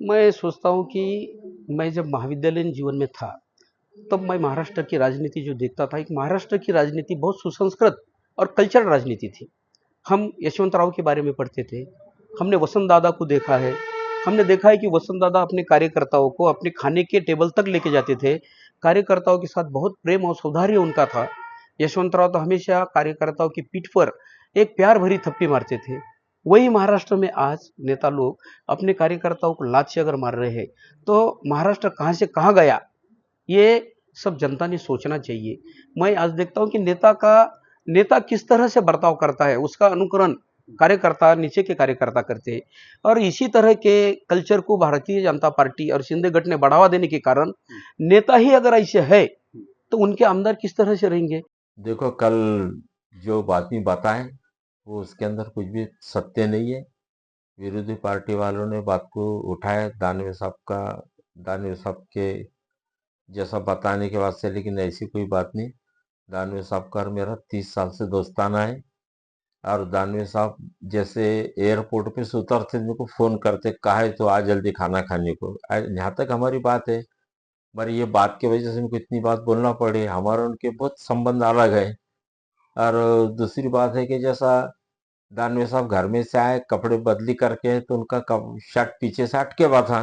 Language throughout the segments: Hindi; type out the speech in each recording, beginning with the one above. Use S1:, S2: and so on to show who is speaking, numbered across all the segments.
S1: मैं सोचता हूँ कि मैं जब महाविद्यालयीन जीवन में था, तब मैं महाराष्ट्र की राजनीति जो देखता था, एक महाराष्ट्र की राजनीति बहुत सुसंस्कृत और कल्चरल राजनीति थी। हम यशवंतराव के बारे में पढ़ते थे, हमने वसंत दादा को देखा है, हमने देखा है कि वसंत दादा अपने कार्यकर्ताओं को अपने खाने के टेबल तक लेके जाते थे। कार्यकर्ताओं के साथ बहुत प्रेम और सौहार्द उनका था। यशवंतराव तो हमेशा कार्यकर्ताओं की पीठ पर एक प्यार भरी थप्पी मारते थे। वही महाराष्ट्र में आज नेता लोग अपने कार्यकर्ताओं को लात से अगर मार रहे हैं, तो महाराष्ट्र कहाँ से कहाँ गया, ये सब जनता ने सोचना चाहिए। मैं आज देखता हूँ कि नेता किस तरह से बर्ताव करता है, उसका अनुकरण कार्यकर्ता, नीचे के कार्यकर्ता करते हैं। और इसी तरह के कल्चर को भारतीय जनता पार्टी और शिंदे गठ ने बढ़ावा देने के कारण नेता ही अगर ऐसे है, तो उनके आमदार किस तरह से रहेंगे।
S2: देखो, कल जो बातमी बताएं वो उसके अंदर कुछ भी सत्य नहीं है। विरोधी पार्टी वालों ने बात को उठाया दानवे साहब के जैसा बताने के वास्ते, लेकिन ऐसी कोई बात नहीं। दानवे साहब का और मेरा 30 साल से दोस्ताना है। और दानवे साहब जैसे एयरपोर्ट पे से उतरते मेरे को फोन करते, कहा है तो आ जल्दी खाना खाने को। यहाँ तक हमारी बात है। पर ये बात की वजह से मेरे को इतनी बात बोलना पड़े, हमारा उनके बहुत संबंध अलग है। और दूसरी बात है कि जैसा दानवे साहब घर में से आए कपड़े बदली करके, तो उनका शर्ट पीछे से अटके हुआ था।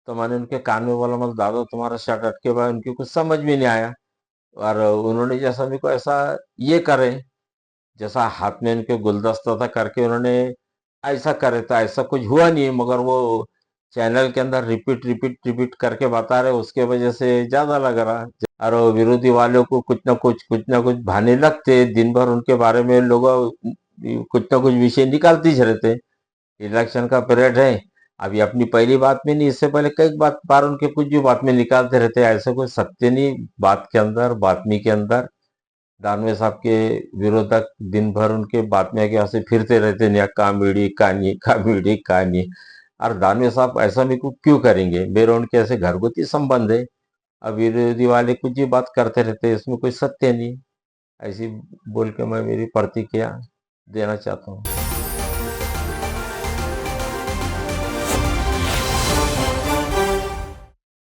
S2: तो मैंने उनके कान में बोला, मतलब दादा तुम्हारा शर्ट अटके हुआ है। उनकी कुछ समझ में नहीं आया। और उन्होंने जैसा मेरे को ऐसा ये करे, जैसा हाथ में उनके गुलदस्ता था करके उन्होंने ऐसा करे, तो ऐसा कुछ हुआ नहीं है। मगर वो चैनल के अंदर रिपीट रिपीट रिपीट करके बता रहे, उसके वजह से ज्यादा लग रहा। और वो विरोधी वालों को कुछ ना कुछ बहाने लगते, दिन भर उनके बारे में लोग कुछ ना कुछ विषय निकालते ही रहते। इलेक्शन का पीरियड है, अभी अपनी पहली बात में नहीं, इससे पहले कई बार उनके कुछ भी बात में निकालते रहते हैं। ऐसा कोई सत्य नहीं बात के अंदर, बातमी के अंदर। दानवे साहब के विरोधक दिन भर उनके बातमी के ऐसे फिरते रहते हैं, कामेडी कहानी, कामेडी कहानी। और दानवे साहब ऐसा मेरे को क्यों करेंगे, मेरे उनके ऐसे घरगुती संबंध है। अब विरोधी वाले कुछ भी बात करते रहते हैं, इसमें कोई सत्य नहीं। ऐसी बोल के मैं मेरी प्रतिक्रिया देना चाहता हूँ।